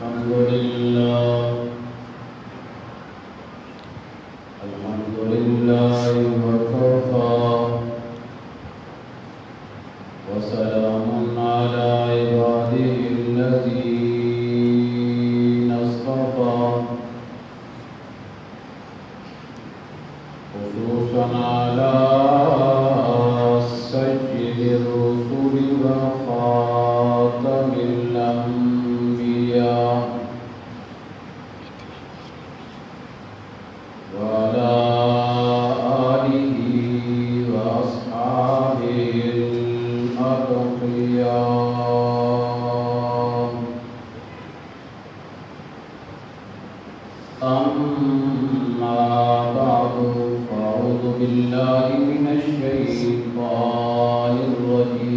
الحمد لله وكفى وسلام على عباده الذين اصطفى خصوصا على سيد الرسل وخاتم الأنبياء وعلى آله وأصحابه الأتقياء. أما بعد فأعوذ بالله من الشيطان الرجيم.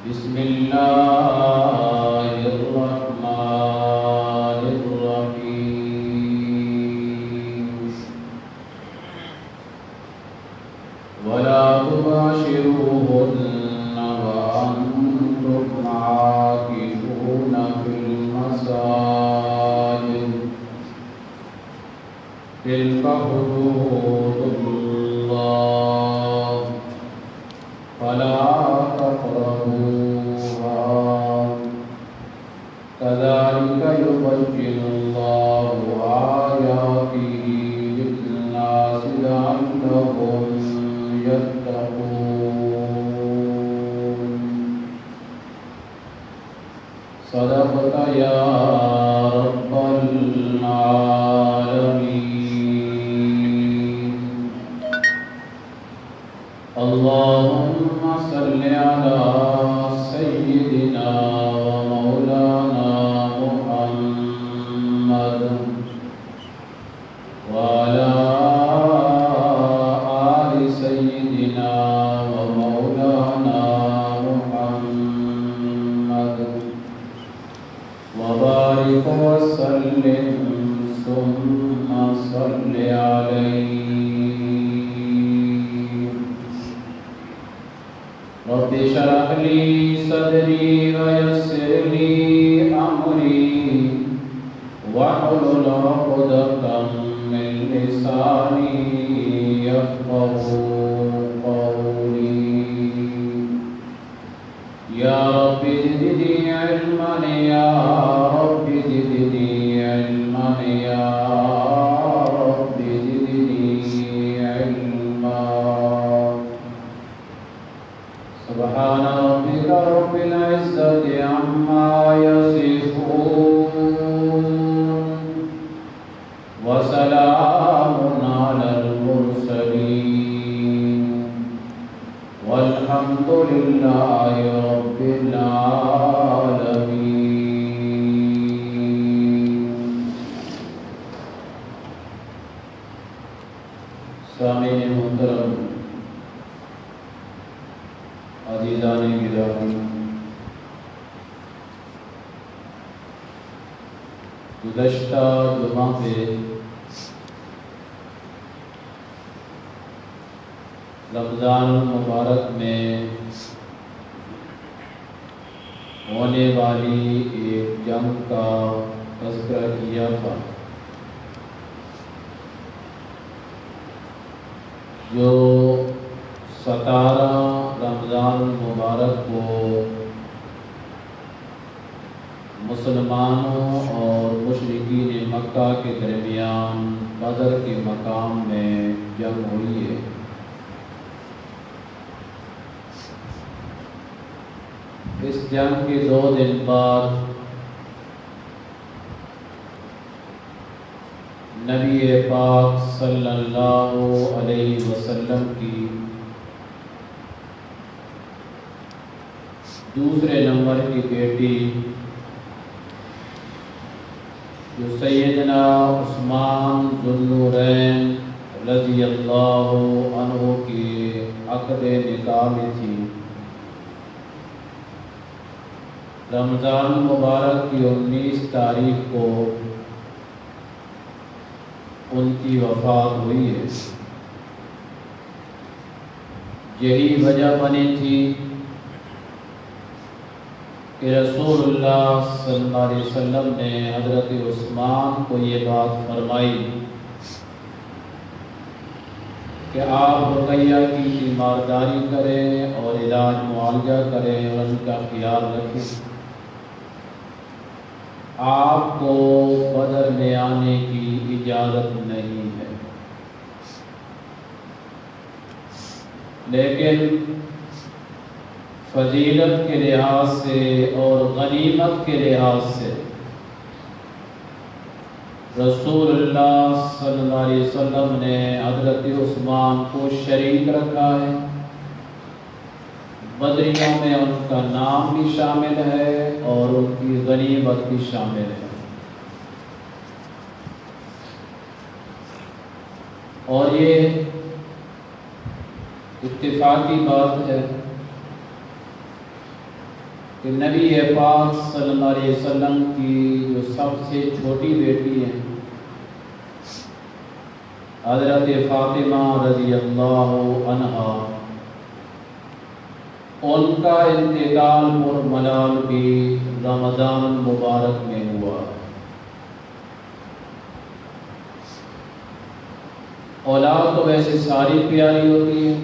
بسم الله الرحمن الرحيم. ولا تباشروهن وأنتم عاكفون في المساجد تلك حدود الله فلا تقربوها كذلك يبين الله آياته للناس لعلهم يتقون. صدقت يا رب العالمين. اللهم صل على سيدنا ومولانا محمد وعلى آل سيدنا ومولانا محمد وبارك وسلم ثم صل عليه. رب اشرح لي صدري ويسر لي أمري واحلل عقدة من لساني يفقهوا قولي. يا رب زدني علما يا رب زدني علما يا رب زدني علما. سبحان ربك رب العزة عما يصفون وسلام على المرسلين والحمد لله رب العالمين. سامعین محترم، عزیزان گرامی، گزشتہ جمعہ پہ رمضان المبارک میں ہونے والی ایک جنگ کا تذکرہ کیا تھا جو 17 رمضان المبارک کو مسلمانوں اور مشرکین مکہ کے درمیان بدر کے مقام میں جنگ ہوئی ہے۔ اس جنگ کے 2 دن بعد نبی پاک صلی اللہ علیہ وسلم کی دوسرے نمبر کی بیٹی جو سیدنا عثمان ذو النورین رضی اللہ عنہ کی عقد نکاح میں تھی، رمضان مبارک کی 19 تاریخ کو ان کی وفات ہوئی ہے۔ یہی وجہ بنی تھی کہ رسول اللہ صلی اللہ علیہ وسلم نے حضرت عثمان کو یہ بات فرمائی کہ آپ رقیہ کی تیمارداری کریں اور علاج معالجہ کریں اور ان کا خیال رکھیں، آپ کو بدر میں آنے کی اجازت نہیں ہے، لیکن فضیلت کے لحاظ سے اور غنیمت کے لحاظ سے رسول اللہ صلی اللہ علیہ وسلم نے حضرت عثمان کو شریک رکھا ہے۔ بدریوں میں ان کا نام بھی شامل ہے اور ان کی غنیمت بھی شامل ہے، اور یہ اتفاقی بات ہے کہ نبی پاک صلی اللہ علیہ وسلم کی جو سب سے چھوٹی بیٹی ہے حضرت فاطمہ رضی اللہ عنہا، ان کا انتقال ملال بھی رمضان المبارک میں ہوا۔ اولاد تو ویسے ساری پیاری ہوتی ہے،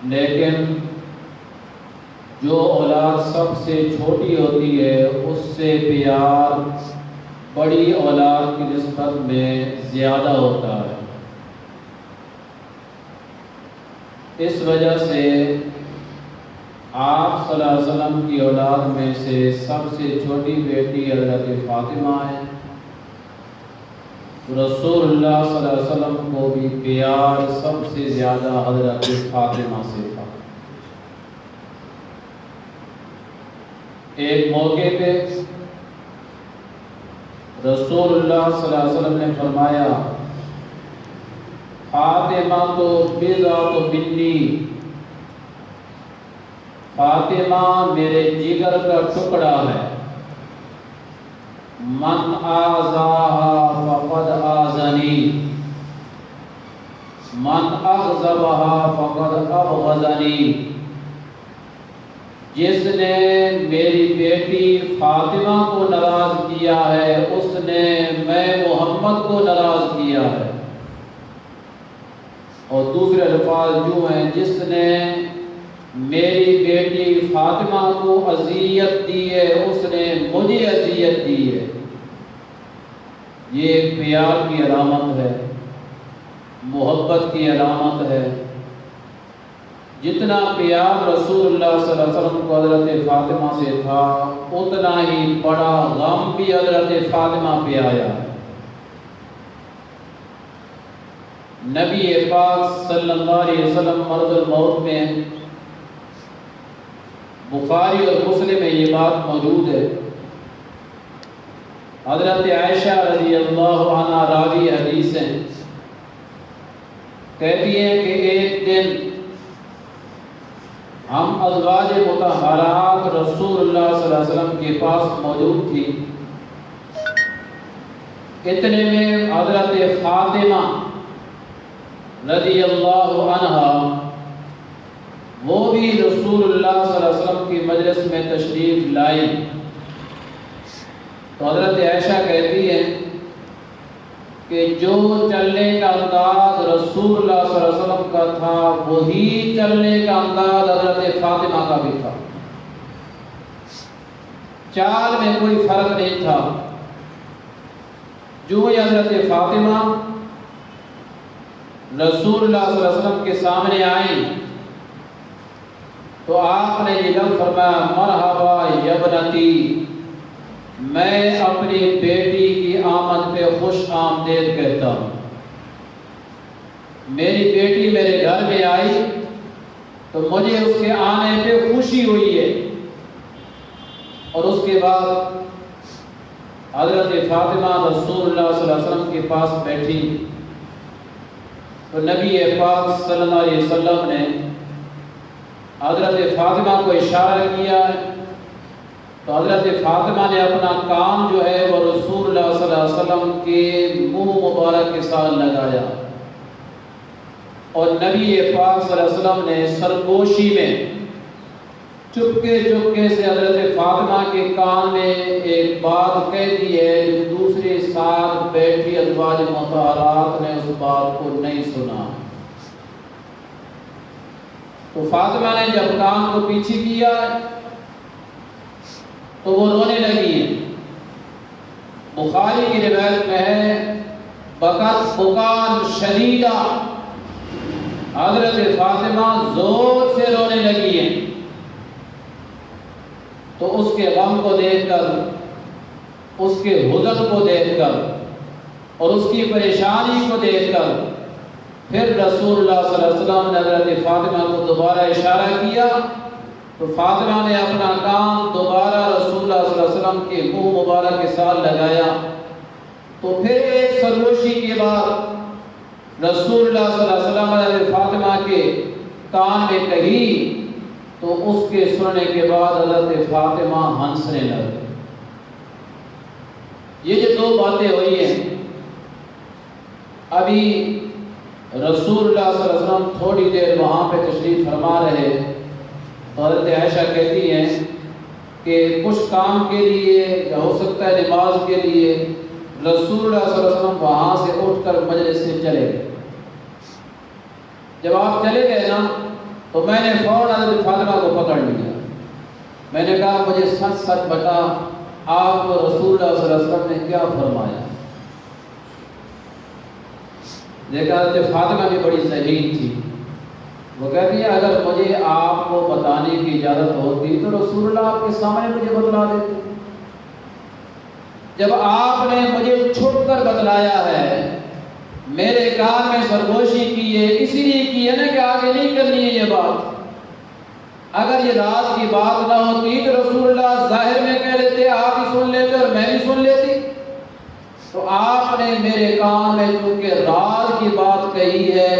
لیکن جو اولاد سب سے چھوٹی ہوتی ہے اس سے پیار بڑی اولاد کی نسبت میں زیادہ ہوتا ہے۔ اس وجہ سے آپ صلی اللہ علیہ وسلم کی اولاد میں سے سب سے چھوٹی بیٹی حضرت فاطمہ ہے۔ رسول اللہ صلی اللہ علیہ وسلم کو بھی پیار سب سے زیادہ حضرت فاطمہ سے تھا۔ ایک موقع پہ رسول اللہ صلی اللہ علیہ وسلم نے فرمایا، فاطمہ تو بضعۃ منی، فاطمہ میرے جگر کا ٹکڑا ہے، من آذاها فقد آذنی، من اغضبها فقد ابغضنی، جس نے میری بیٹی فاطمہ کو ناراض کیا ہے اس نے میں محمد کو ناراض کیا ہے، اور دوسرے الفاظ جو ہیں، جس نے میری بیٹی فاطمہ کو اذیت دی ہے اس نے مجھے اذیت دی ہے۔ یہ ایک پیار کی علامت ہے، محبت کی علامت ہے۔ جتنا پیار رسول اللہ صلی اللہ علیہ وسلم کو حضرت فاطمہ سے تھا، اتنا ہی بڑا غم بھی حضرت فاطمہ پہ آیا۔ نبی پاک صلی اللہ علیہ وسلم مرض الموت میں، بخاری اور مسلم میں یہ بات موجود ہے، حضرت عائشہ رضی اللہ عنہ راوی حدیث ہیں، کہتی ہیں کہ ایک دن ہم ازواج مطہرات رسول اللہ صلی اللہ علیہ وسلم کے پاس موجود تھی، اتنے میں حضرت فاطمہ رضی اللہ عنہا وہ بھی رسول اللہ صلی اللہ علیہ وسلم کی مجلس میں تشریف لائی، تو حضرت عائشہ کہتی ہے کہ جو چلنے کا انداز رسول اللہ صلی اللہ علیہ وسلم کا تھا وہی چلنے کا انداز حضرت فاطمہ کا بھی تھا، چال میں کوئی فرق نہیں تھا۔ جو ہی حضرت فاطمہ رسول اللہ صلی اللہ علیہ وسلم کے سامنے آئی تو آپ نے یہ لفظ فرمایا، مرحبا یا ابنتی، میں اپنی بیٹی کی آمد پہ خوش آمدید کہتا ہوں۔ میری بیٹی میرے گھر میں آئی تو مجھے اس کے آنے پہ خوشی ہوئی ہے۔ اور اس کے بعد حضرت فاطمہ رسول اللہ صلی اللہ علیہ وسلم کے پاس بیٹھی تو نبی پاک صلی اللہ علیہ وسلم نے حضرت فاطمہ کو اشارہ کیا تو حضرت فاطمہ نے اپنا کام جو ہے وہ رسول اللہ صلی اللہ علیہ وسلم کے منہ مبارک کے ساتھ لگایا، اور نبی پاک صلی اللہ علیہ وسلم نے سرگوشی میں چپکے چپکے سے حضرت فاطمہ کے کان میں ایک بات کہہ دی ہے جو دوسرے ساتھ بیٹھی ازواج مطہرات نے اس بات کو نہیں سنا۔ تو فاطمہ نے جب کان کو پیچھے کیا تو وہ رونے لگی ہیں۔ بخاری کی روایت میں ہے بکت بکان شدیدہ، حضرت فاطمہ زور سے رونے لگی ہیں۔ تو اس کے غم کو دیکھ کر، اس کے حزن کو دیکھ کر اور اس کی پریشانی کو دیکھ کر پھر رسول اللہ صلی اللہ علیہ وسلم نے حضرت فاطمہ کو دوبارہ اشارہ کیا تو فاطمہ نے اپنا کان دوبارہ رسول اللہ صلی اللہ علیہ وسلم کے منہ مبارک کے ساتھ لگایا۔ تو پھر ایک سرگوشی کے بعد رسول اللہ صلی اللہ علیہ وسلم نے حضرت فاطمہ کے کان میں کہی تو اس کے سننے کے بعد حضرت فاطمہ ہنسنے لگے۔ یہ جو دو باتیں ہوئی ہیں، ابھی رسول اللہ صلی اللہ علیہ وسلم تھوڑی دیر وہاں پہ تشریف فرما رہے تو حضرت عائشہ کہتی ہیں کہ کچھ کام کے لیے یا ہو سکتا ہے نماز کے لیے رسول اللہ صلی اللہ علیہ وسلم وہاں سے اٹھ کر مجلس سے چلے گئے۔ جب آپ چلے گئے نا تو میں نے فوراً حضرت فاطمہ کو پکڑ لیا۔ میں نے کہا مجھے سچ سچ بتا، آپ کو رسول اللہ صلی اللہ علیہ وسلم نے کیا فرمایا؟ دیکھا حضرت فاطمہ بھی بڑی ذہین تھی، وہ کہتی ہے اگر مجھے آپ کو بتانے کی اجازت ہوتی تو رسول اللہ آپ کے سامنے مجھے بتلا دیتے۔ جب آپ نے مجھے چھپ کر بتلایا ہے، میرے کان میں سرگوشی کی ہے، اسی لیے کی ہے نا کہ آگے نہیں کرنی ہے یہ بات۔ اگر یہ راز کی بات نہ ہوتی تو رسول اللہ ظاہر میں کہہ لیتے، آپ ہی سن لیتے اور میں بھی سن لیتی۔ تو آپ نے میرے کان میں چونکہ راز کی بات کہی ہے،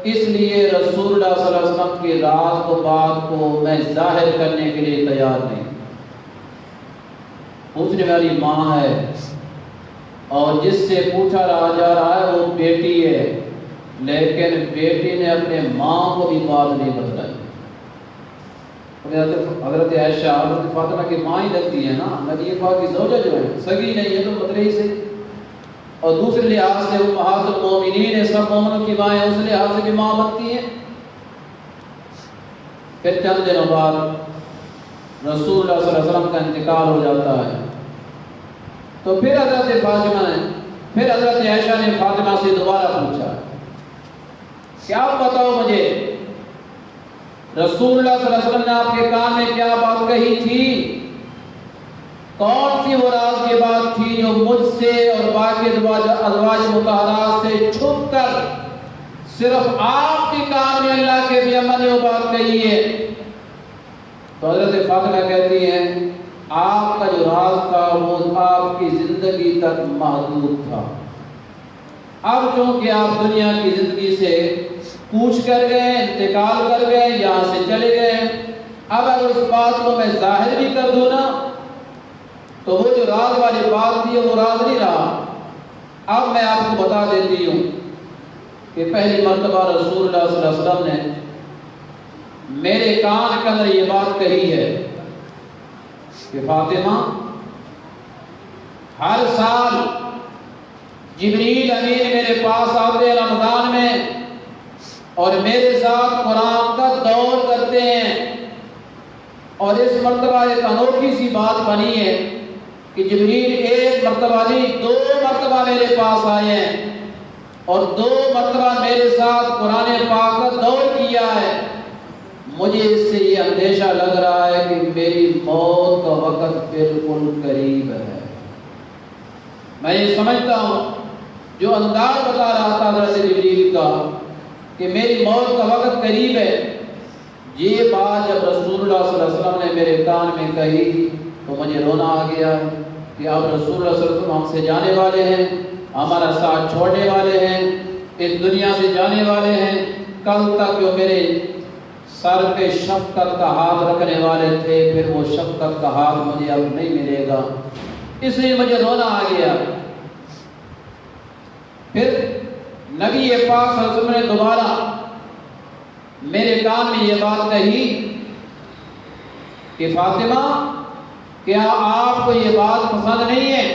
اس لیے رسول اللہ صلی اللہ علیہ وسلم کی راز کو بات کو میں ظاہر کرنے کے لیے تیار نہیں۔ پوچھنے والی ماں ہے اور جس سے پوچھا جا رہا ہے وہ بیٹی ہے، لیکن بیٹی نے اپنے ماں کو بھی بات نہیں بتلائی۔ حضرت عائشہ حضرت فاطمہ کی ماں ہی لگتی ہے نا، نبی پاک کی زوجہ جو ہے، سگی نہیں ہے تو مدرئی سے، اور دوسرے لحاظ سے امہات المومنین ہے، سب مومنوں کی ماں ہے، اس لحاظ سے بھی ماں بنتی ہے۔ پھر چند دنوں بعد رسول اللہ صلی اللہ علیہ وسلم کا انتقال ہو جاتا ہے تو پھر حضرت عائشہ نے فاطمہ سے دوبارہ پوچھا کہ آپ بتاؤ مجھے رسول اللہ صلی اللہ علیہ وسلم نے آپ کے کان میں کیا بات کہی تھی؟ کون سی وہ راز کی بات تھی جو مجھ سے اور باقی ازواج مطہرات سے چھپ کر صرف آپ کے کان میں اللہ کے پیغمبر نے وہ بات کہی ہے؟ تو حضرت فاطمہ کہتی ہیں آپ کا جو راز تھا وہ آپ کی زندگی تک محدود تھا۔ اب چونکہ آپ دنیا کی زندگی سے کوچ کر گئے، انتقال کر گئے، یہاں سے چلے گئے، اب اگر اس بات کو میں ظاہر بھی کر دوں نا تو وہ جو راز والی بات تھی وہ راز نہیں رہا۔ اب میں آپ کو بتا دیتی ہوں کہ پہلی مرتبہ رسول اللہ صلی اللہ علیہ وسلم نے میرے کان کے اندر یہ بات کہی ہے کہ فاطمہ ہر سال جبریل امین میرے پاس آتے رمضان میں اور میرے ساتھ قرآن کا دور کرتے ہیں، اور اس مرتبہ ایک انوکھی سی بات بنی ہے کہ جبریل ایک مرتبہ نہیں 2 مرتبہ میرے پاس آئے ہیں اور 2 مرتبہ میرے ساتھ قرآن پاک کا دور کیا ہے۔ مجھے اس سے یہ اندیشہ لگ رہا ہے کہ میری موت کا وقت بالکل قریب ہے۔ میں یہ سمجھتا ہوں جو انداز بتا رہا تھا حضرت جبریل کا کہ میری موت کا وقت قریب ہے، یہ بات جب رسول اللہ صلی اللہ علیہ وسلم نے میرے کان میں کہی تو مجھے رونا آ گیا کہ اب رسول اللہ صلی اللہ علیہ وسلم ہم سے جانے والے ہیں، ہمارا ساتھ چھوڑنے والے ہیں، اس دنیا سے جانے والے ہیں۔ کل تک جو میرے سر پہ شفقت کا ہاتھ رکھنے والے تھے، پھر وہ شفقت کا ہاتھ مجھے اب نہیں ملے گا، اس لیے مجھے رونا آ گیا۔ پھر نبی پاک صلی اللہ علیہ وسلم نے دوبارہ میرے کان میں یہ بات کہی کہ فاطمہ کیا آپ کو یہ بات پسند نہیں ہے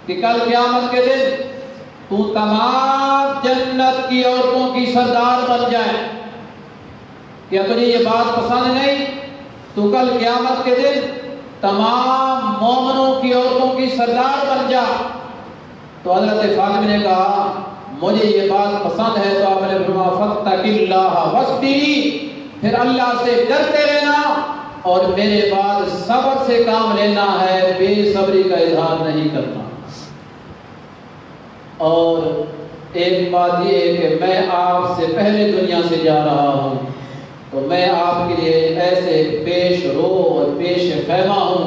کہ کل قیامت کے دن تو تمام جنت کی عورتوں کی سردار بن جائے؟ کیا تجھے یہ بات پسند نہیں تو کل قیامت کے دن تمام مومنوں کی عورتوں کی سردار بن جا؟ تو حضرت فاطمہ نے کہا مجھے یہ بات پسند ہے۔ تو آپ نے فرمایا فاتق اللہ واصبری، پھر اللہ سے ڈرتے رہنا اور میرے بعد صبر سے کام لینا ہے، بے صبری کا اظہار نہیں کرنا۔ اور ایک بات یہ ہے کہ میں آپ سے پہلے دنیا سے جا رہا ہوں، تو میں آپ کے لیے ایسے پیش رو اور پیش خیمہ ہوں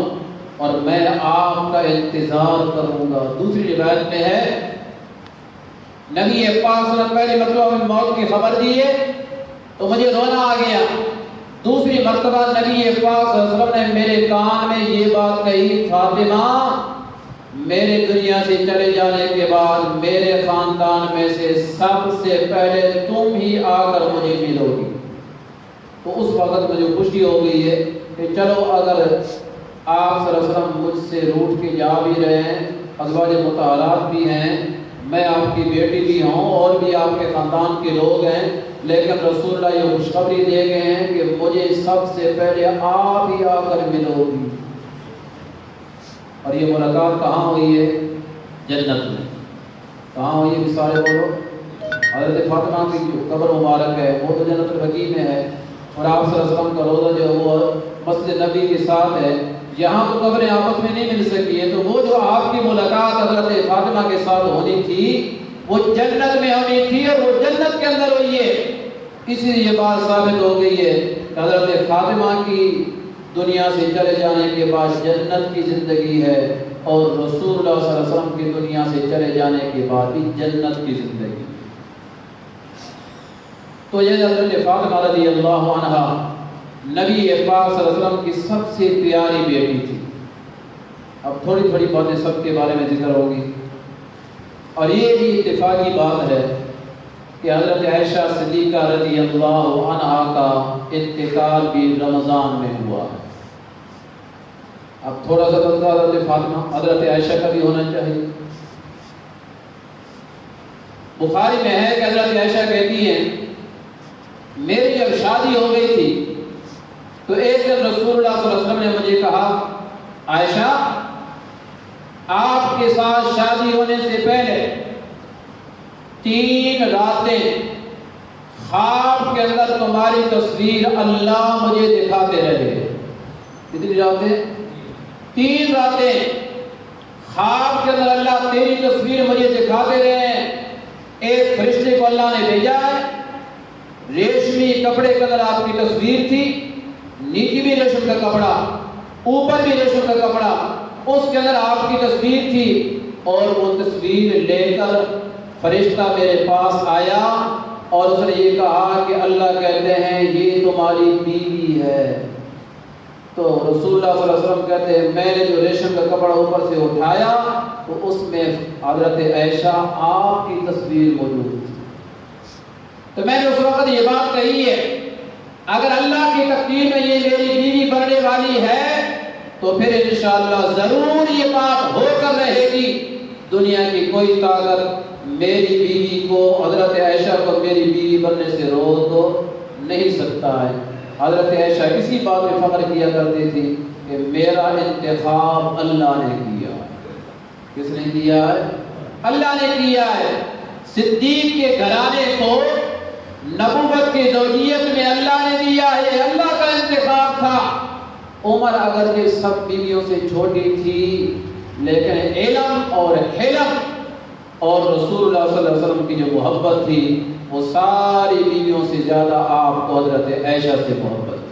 اور میں آپ کا انتظار کروں گا۔ دوسری روایت میں ہے نبی پاک صلی اللہ علیہ وسلم پہلی مرتبہ میں موت کی خبر دی ہے تو مجھے رونا آ گیا۔ دوسری مرتبہ نبی پاک صلی اللہ علیہ وسلم نے میرے کان میں یہ بات کہی فاطمہ میرے دنیا سے چلے جانے کے بعد میرے خاندان میں سے سب سے پہلے تم ہی آ کر مجھے ملو گی۔ تو اس وقت مجھے خوشی ہو گئی ہے کہ چلو اگر آپ صلی اللہ علیہ وسلم مجھ سے روٹ کے جا بھی رہے ہیں، ازواج مطہرات بھی ہیں، میں آپ کی بیٹی بھی ہوں اور بھی آپ کے خاندان کے لوگ ہیں، لیکن رسول اللہ یہ خوشخبری دے گئے ہیں کہ مجھے سب سے پہلے آپ ہی آ کر ملو گی۔ اور یہ ملاقات کہاں ہوئی ہے؟ جنت میں۔ کہاں ہوئی ہے؟ سارے بولو۔ حضرت فاطمہ کی جو قبر مبارک ہے وہ تو جنت البقیع میں ہے، اور آپ صلی اللہ علیہ وسلم کا روضہ جو وہ مسجد نبی کے ساتھ ہے، یہاں تو قبریں آپس میں نہیں مل سکی ہیں، تو وہ جو آپ کی ملاقات حضرت فاطمہ کے ساتھ ہونی تھی وہ جنت میں ہونی تھی اور وہ جنت کے اندر ہوئی ہے۔ اسی لیے یہ بات ثابت ہو گئی ہے کہ حضرت فاطمہ کی دنیا سے چلے جانے کے بعد جنت کی زندگی ہے اور رسول اللہ صلی اللہ علیہ وسلم کی دنیا سے چلے جانے کے بعد بھی جنت کی زندگی۔ تو یہ حضرت فاطمہ رضی اللہ عنہا نبی پاک صلی اللہ علیہ وسلم کی سب سے پیاری بیٹی تھی۔ اب تھوڑی تھوڑی باتیں سب کے بارے میں ذکر ہوگی، اور یہ بھی اتفاقی بات ہے کہ حضرت عائشہ صدیقہ رضی اللہ عنہا کا انتقال بھی رمضان میں ہوا ہے۔ اب تھوڑا سا تذکرہ حضرت فاطمہ حضرت عائشہ کا بھی ہونا چاہیے۔ بخاری میں ہے کہ حضرت عائشہ کہتی ہیں میری جب شادی ہو گئی تھی تو ایک دن رسول اللہ صلی اللہ علیہ وسلم نے مجھے کہا عائشہ آپ کے ساتھ شادی ہونے سے پہلے 3 راتیں خواب کے اندر تمہاری تصویر اللہ مجھے دکھاتے رہے۔ کتنی راتیں؟ 3 راتیں خواب کے اندر اللہ تیری تصویر مجھے دکھاتے رہے۔ ایک فرشتے کو اللہ نے بھیجا ہے، ریشمی کپڑے کے اندر آپ کی تصویر تھی، نیچے بھی ریشم کا کپڑا، اوپر بھی ریشم کا کپڑا، اس کے اندر آپ کی تصویر تھی، اور وہ تصویر لے کر فرشتہ میرے پاس آیا اور اس نے یہ کہا کہ اللہ کہتے ہیں یہ تمہاری بیوی ہے۔ تو رسول اللہ صلی اللہ علیہ وسلم کہتے ہیں میں نے جو ریشم کا کپڑا اوپر سے اٹھایا تو اس میں حضرت عائشہ آپ کی تصویر موجود تھی۔ تو میں نے اس وقت یہ بات کہی ہے اگر اللہ کی تقدیر میں یہ میری بیوی بننے والی ہے تو پھر انشاءاللہ ضرور یہ بات ہو کر رہے گی۔ دنیا کی کوئی طاقت میری بیوی کو حضرت عائشہ کو میری بیوی بننے سے روک تو نہیں سکتا ہے۔ حضرت عائشہ اسی بات میں فخر کیا کرتی تھی کہ میرا انتخاب اللہ نے کیا۔ کس نے کیا ہے؟ اللہ نے کیا ہے۔ صدیق کے گھرانے کو نبوت کی زوجیت میں اللہ نے دیا ہے، اللہ کا انتخاب تھا۔ عمر اگرچہ سب بیویوں سے چھوٹی تھی لیکن علم اور حلم اور رسول اللہ صلی اللہ علیہ وسلم کی جو محبت تھی وہ ساری بیویوں سے زیادہ آپ کو حضرت عائشہ سے محبت تھی۔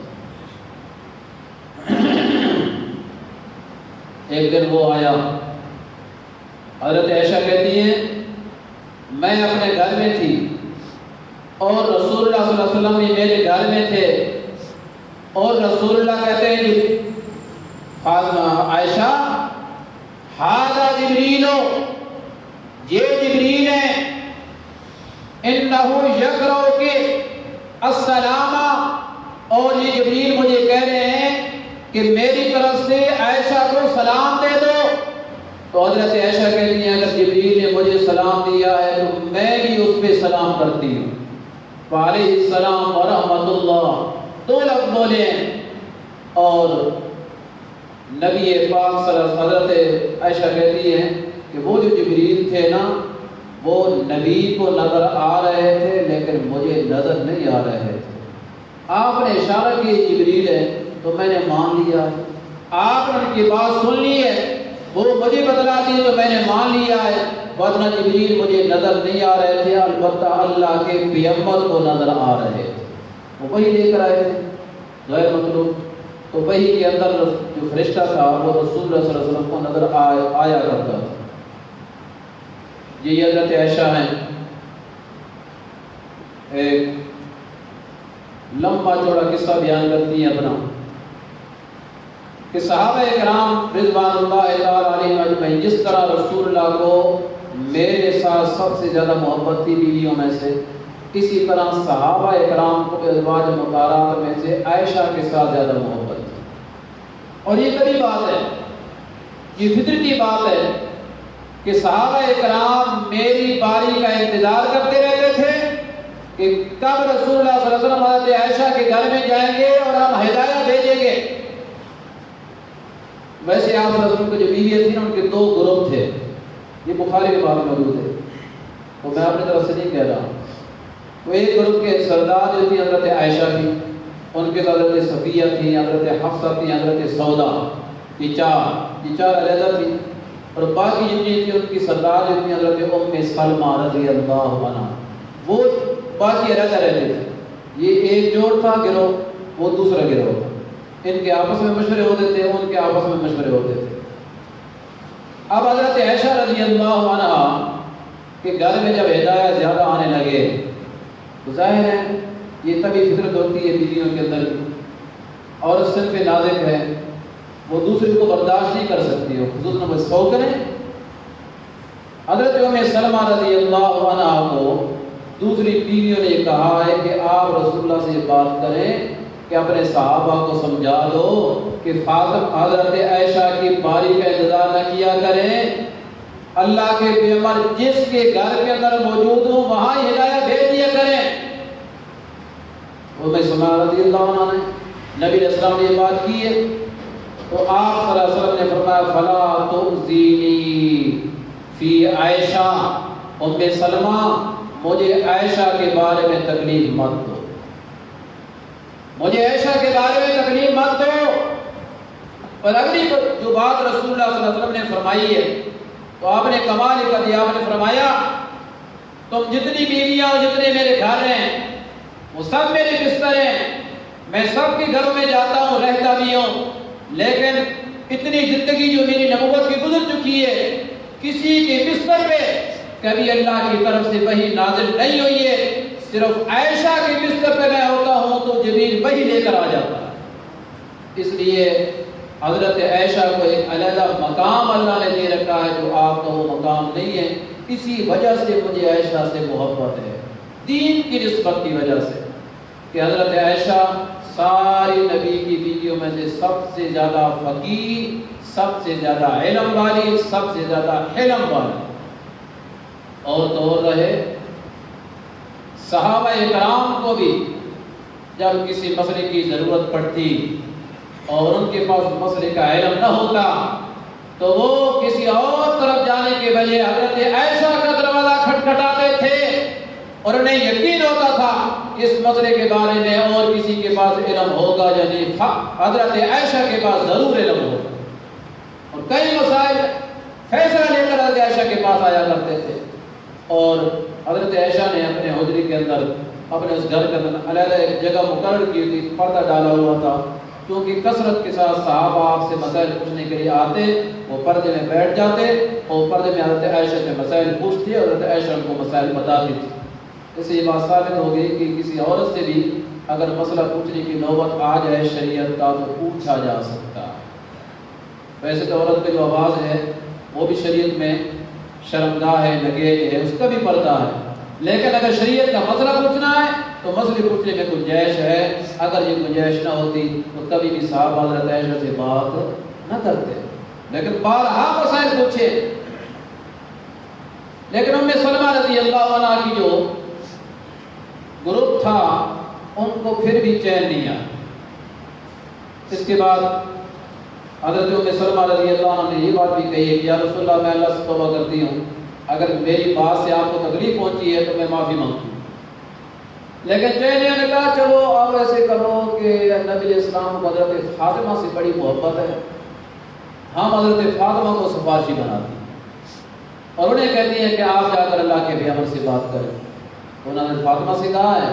ایک دن وہ آیا، حضرت عائشہ کہتی ہیں میں اپنے گھر میں تھی اور رسول اللہ صلی اللہ علیہ وسلم بھی میرے گھر میں تھے، اور رسول اللہ کہتے ہیں کہ عائشہ ھذا جبریل، یہ جبریل ہے، انہ یقرؤ کہ السلام، اور یہ جبریل مجھے کہہ رہے ہیں کہ میری طرف سے عائشہ کو سلام دے دو. تو حضرت عائشہ کہتی ہیں اگر جبریل نے مجھے سلام دیا ہے تو میں بھی اس پہ سلام کرتی ہوں. وعلیہ السلام ورحمۃ اللہ 2 لفظ بولے ہیں. اور نبی پاک صلی اللہ علیہ وسلم حضرت عائشہ کہتی ہیں کہ وہ جو جبریل تھے نا وہ نبی کو نظر آ رہے تھے لیکن مجھے نظر نہیں آ رہے تھے. آپ نے اشارہ کیا جبریل ہے تو میں نے مان لیا. آپ نے ان کی بات سن لی ہے, وہ مجھے بتلا دی تو میں نے مان لیا ہے, ورنہ جبریل مجھے نظر نہیں آ رہے تھے, البتہ اللہ کے پیغمبر کو نظر آ رہے تھے, وہ وہی لے کر آئے تھے غیر مطلوب. تو وہی کے اندر جو فرشتہ تھا وہ رسول اللہ صلی اللہ علیہ وسلم کو نظر آیا کرتا تھا. یہ حضرت عائشہ ہیں. ایک لمبا چوڑا قصہ بیان کرتی ہیں اپنا کہ صحابہ کرام رضوان اللہ تعالی علیہم اجمعین جس طرح رسول اللہ کو میرے ساتھ سب سے زیادہ محبت تھی بیویوں میں سے, اسی طرح صحابہ کرام کو ازواج مطہرات میں سے عائشہ کے ساتھ زیادہ محبت تھی. اور یہ طبیعی بات ہے, یہ فطرتی بات ہے کہ صحابہ کرام میری باری کا انتظار کرتے رہتے تھے کہ کب رسول اللہ صلی اللہ علیہ وسلم حضرت عائشہ کے گھر میں جائیں گے اور ہم ہدایہ بھیجیں گے. ویسے آپ صلی اللہ علیہ وسلم کی جو بیوی تھی نا ان کے 2 گروپ تھے, یہ بخاری کے باب موجود ہے تو میں اپنی طرف سے نہیں کہہ رہا. تو ایک گروپ کے سردار جو تھی حضرت عائشہ تھی, ان کے حضرت صفیہ تھی, حضرت حفصہ تھی, حضرت سودا, یہ چار علیحدہ تھی. اور باقی جتنی تھی ان کی سردار جو تھی حضرت ام سلمہ رضی اللہ عنہا, وہ باقی علیحدہ رہتے تھے. یہ ایک جوڑ تھا گروہ, وہ دوسرا گروہ تھا. ان کے آپس میں مشورے ہوتے تھے, ان کے آپس میں مشورے ہوتے تھے. اب حضرت عائشہ رضی اللہ عنہا کے گھر میں جب ہدایت زیادہ آنے لگے تو ظاہر ہے یہ تبھی فطرت ہوتی ہے بیویوں کے اندر بھی, اور صرف نازک ہے, وہ دوسرے کو برداشت نہیں کر سکتی, خصوصاً وہ سو کریں. حضرت ام سلمہ رضی اللہ عنہا کو دوسری بیویوں نے یہ کہا ہے کہ آپ رسول اللہ سے یہ بات کریں کہ اپنے صحابہ کو سمجھا دو کہ فاطمہ حضرت عائشہ کی باری کا انتظار نہ کیا کریں, اللہ کے پیغمبر جس کے گھر کے اندر موجود ہوں وہاں ہدایت بھیج دیا کریں. ام سلمہ رضی اللہ عنہ نے نبی علیہ السلام نے یہ بات کی ہے تو آپ صلی اللہ علیہ وسلم نے فرمایا فلا تؤذینی فی عائشہ, ام سلمہ مجھے عائشہ کے بارے میں تکلیف مت دو, مجھے عائشہ کے بارے میں تکلیف مت دو. اور اگلی جو بات رسول اللہ صلی اللہ علیہ وسلم نے فرمائی ہے تو آپ نے کمال کر دیا. آپ نے فرمایا تم جتنی بیویاں جتنے میرے گھر ہیں وہ سب میرے بستر ہیں, میں سب کے گھروں میں جاتا ہوں, رہتا بھی ہوں, لیکن اتنی زندگی جو میری نبوت کی گزر چکی ہے کسی کے بستر پہ کبھی اللہ کی طرف سے وحی نازل نہیں ہوئی ہے. صرف عائشہ کے بستر پہ میں ہوتا ہوں تو جبریل وحی لے کر آ جاتا ہے. اس لیے حضرت عائشہ کو ایک علیحدہ مقام اللہ نے دے رکھا ہے جو آپ کا وہ مقام نہیں ہے. اسی وجہ سے مجھے عائشہ سے محبت ہے, دین کی نسبت کی وجہ سے, کہ حضرت عائشہ ساری نبی کی بیویوں میں سے سب سے زیادہ فقیہ, سب سے زیادہ علم والی, سب سے زیادہ حلم والی. اور تو اور رہے صحابہ کرام کو بھی جب کسی مسئلے کی ضرورت پڑتی اور ان کے پاس مسئلے کا علم نہ ہوتا تو وہ کسی اور طرف جانے کے بجائے حضرت عائشہ کا دروازہ کھٹکھٹاتے تھے اور انہیں یقین ہوتا تھا اس مسئلے کے بارے میں اور کسی کے پاس علم ہوگا یا نہیں, حضرت عائشہ کے پاس ضرور علم ہوگا. اور کئی مسائل فیصلہ لے کر حضرت عائشہ کے پاس آیا کرتے تھے. اور حضرت عائشہ نے اپنے حجرے کے اندر, اپنے اس گھر کے اندر علیحدہ ایک جگہ مقرر کی تھی, پردہ ڈالا ہوا تھا, کیونکہ کثرت کے ساتھ صحابہ آپ سے مسائل پوچھنے کے لیے آتے, وہ پردے میں بیٹھ جاتے اور پردے میں حضرت عائشہ سے مسائل پوچھتے اور حضرت عائشہ ان کو مسائل بتاتی تھی. اس سے یہ بات ثابت ہو گئی کہ کسی عورت سے بھی اگر مسئلہ پوچھنے کی نوبت آ جائے شریعت کا تو پوچھا جا سکتا. ویسے تو عورت کا جو آواز ہے وہ بھی شریعت میں شرمگاہ ہے, نگیج ہے, اس کا بھی پردہ ہے, لیکن اگر شریعت کا مسئلہ پوچھنا ہے تو مسئلے پوچھنے میں گنجائش ہے. اگر یہ گنجائش نہ ہوتی تو کبھی بھی صاحب حضرت عائشہ سے بات نہ کرتے. لیکن بارہا مسائل پوچھے. لیکن ام سلمہ رضی اللہ عنہ کی جو گروپ تھا ان کو پھر بھی چین نہیں آیا. اس کے بعد حضرت ام سلمہ رضی اللہ عنہ نے یہ بات بھی کہی کہ یا رسول اللہ میں اللہ سے توبہ کرتی ہوں, اگر میری بات سے آپ کو تکلیف پہنچی ہے تو میں معافی مانگتی ہوں. لیکن چینیہ نے کہا چلو آپ ایسے کرو کہ نبی علیہ السلام کو حضرت فاطمہ سے بڑی محبت ہے, ہم حضرت فاطمہ کو سفارشی بناتے ہیں اور انہیں کہتی ہیں کہ آپ جا کر اللہ کے پیغمبر سے بات کریں. تو انہوں نے فاطمہ سے کہا ہے,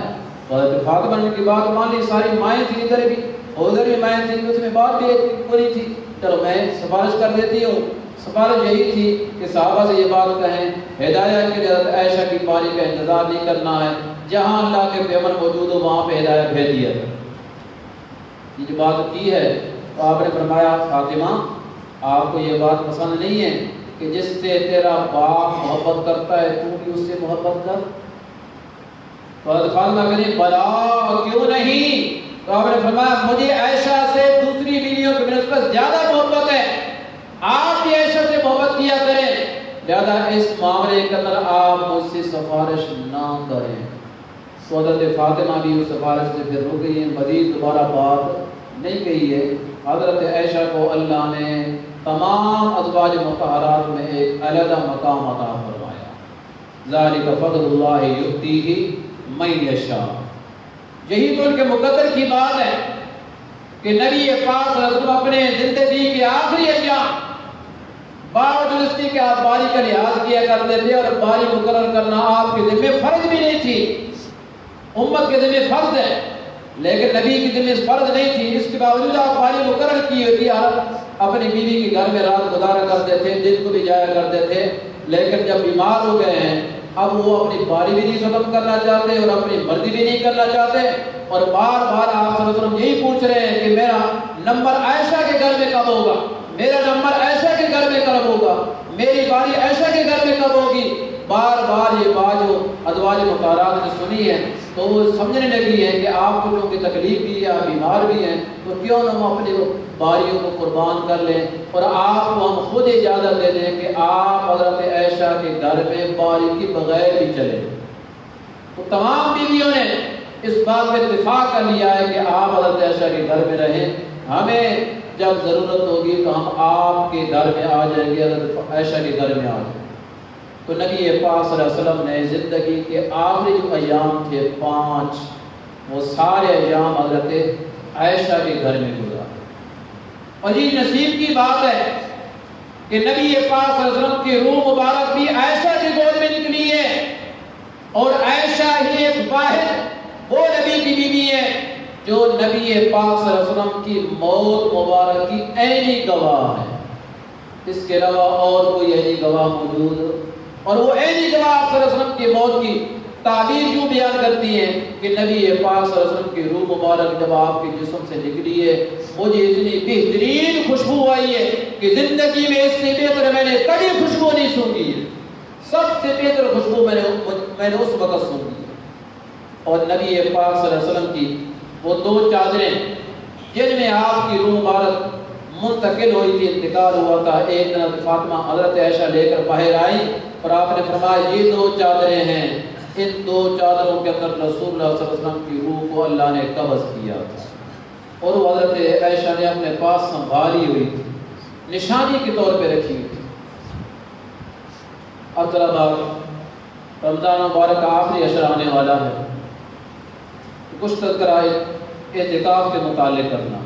حضرت فاطمہ نے ان کی بات مان لی. ساری مائیں تھیں ادھر بھی اور ادھر بھی مائیں تھیں, اس میں بات بھی پوری تھی. چلو میں سفارش کر دیتی ہوں. سفارش یہی تھی کہ صحابہ سے یہ بات کہیں ہدایت کے لیے حضرت عائشہ کی باری کا انتظار نہیں کرنا ہے, جہاں اللہ کے پیغمبر موجود ہو وہاں پہ ہدایت بھیج دیا ہے. یہ جو بات کی ہے تو آپ نے فرمایا فاطمہ آپ کو یہ بات پسند نہیں ہے کہ جس سے تیرا باپ محبت کرتا ہے تو بھی اس سے محبت کر. تو حضرت فاطمہ کہتے بلا کیوں نہیں. تو آپ نے فرمایا مجھے عائشہ سے دوسری بیویوں کی نسبت زیادہ محبت ہے, آپ بھی عائشہ سے محبت کیا کریں, لہذا اس معاملے کے اندر آپ مجھ سے سفارش نہ کریں. تو حضرت فاطمہ بھی اس سفارش سے پھر رک گئی ہیں, مزید دوبارہ بات نہیں کہی ہے. حضرت عائشہ کو اللہ نے تمام ازواج مطہرات میں ایک علیحدہ مقام عطا فرمایا. ذالک فضل اللہ یؤتیہ من یشاء. یہی تو ان کے مقدر کی بات ہے کہ نبی پاک صلی اللہ علیہ وسلم اپنے زندگی کے آخری ایام باوجود اس کی کہ آپ باری کا لحاظ کیا کرتے تھے اور باری مقرر کرنا آپ کے ذمہ فرض بھی نہیں تھی. امت کے ذمہ فرض ہے لیکن نبی کی ذمہ فرض نہیں تھی. اس کے باوجود آپ باری مقرر کی ہوئی تھی, آپ اپنی بیوی کے گھر میں رات گزارا کرتے تھے, دن کو بھی جایا کرتے تھے. لیکن جب بیمار ہو گئے ہیں اب وہ اپنی باری بھی نہیں ختم کرنا چاہتے اور اپنی مرضی بھی نہیں کرنا چاہتے, اور بار بار آپ صلی اللہ علیہ وسلم یہی پوچھ رہے ہیں کہ میرا نمبر عائشہ کے گھر میں کب ہوگا, میرا نمبر عائشہ کے گھر میں کب ہوگا, میری باری عائشہ کے گھر میں کب ہوگی. بار بار یہ بات جو ازواج مطہرات نے سنی ہے تو وہ سمجھنے لگی ہے کہ آپ کو کیونکہ تکلیف بھی ہے, آپ بیمار بھی ہیں, تو کیوں نہ ہم اپنی باریوں کو قربان کر لیں اور آپ کو ہم خود اجازت دے دیں کہ آپ حضرت عائشہ کے گھر میں باری کی بغیر بھی چلیں. تو تمام بیویوں نے اس بات پہ اتفاق کر لیا ہے کہ آپ حضرت عائشہ کے گھر میں رہیں, ہمیں جب ضرورت ہوگی تو ہم آپ کے گھر میں آ جائیں گے, حضرت عائشہ کے گھر میں آ جائیں. تو نبی پاک صلی اللہ علیہ وسلم نے زندگی کے آخری جو ایام تھے 5, وہ سارے ایام حضرت عائشہ کے گھر میں گزارے. اور یہ نصیب کی بات ہے کہ نبی پاک صلی اللہ علیہ وسلم کی روح مبارک بھی عائشہ کی گود میں نکلی ہے, اور عائشہ ہی ایک واحد وہ نبی کی بیوی ہے جو نبی پاک صلی اللہ علیہ وسلم کی موت مبارک کی عینی گواہ ہے. اس کے علاوہ اور کوئی عینی گواہ موجود, اور وہ عینی گواہ آپ صلی اللہ علیہ وسلم کی موت کی تعبیر یوں بیان کرتی ہیں کہ نبی پاک صلی اللہ علیہ وسلم کی روح مبارک جب آپ کے جسم سے نکلی ہے مجھے اتنی بہترین خوشبو آئی ہے کہ زندگی میں اس سے بہتر میں نے کبھی خوشبو نہیں سونگھی ہے. سب سے بہتر خوشبو میں نے اس وقت سونگھی ہے. اور نبی پاک صلی اللہ علیہ وسلم کی وہ 2 چادریں جن میں آپ کی روح مبارک منتقل ہوئی تھی, انتقال ہوا تھا, ایک دن فاطمہ حضرت عائشہ لے کر باہر آئی اور آپ نے فرمایا یہ 2 چادریں ہیں, ان 2 چادروں کے اندر رسول اللہ صلی اللہ علیہ وسلم کی روح کو اللہ نے قبض کیا تھا, اور وہ حضرت عائشہ نے اپنے پاس سنبھالی ہوئی تھی, نشانی کے طور پہ رکھی ہوئی تھی. اب طلبا رمضان مبارک کا آخری عشر آنے والا ہے, کچھ تذکرہ اعتکاف کے متعلق کرنا.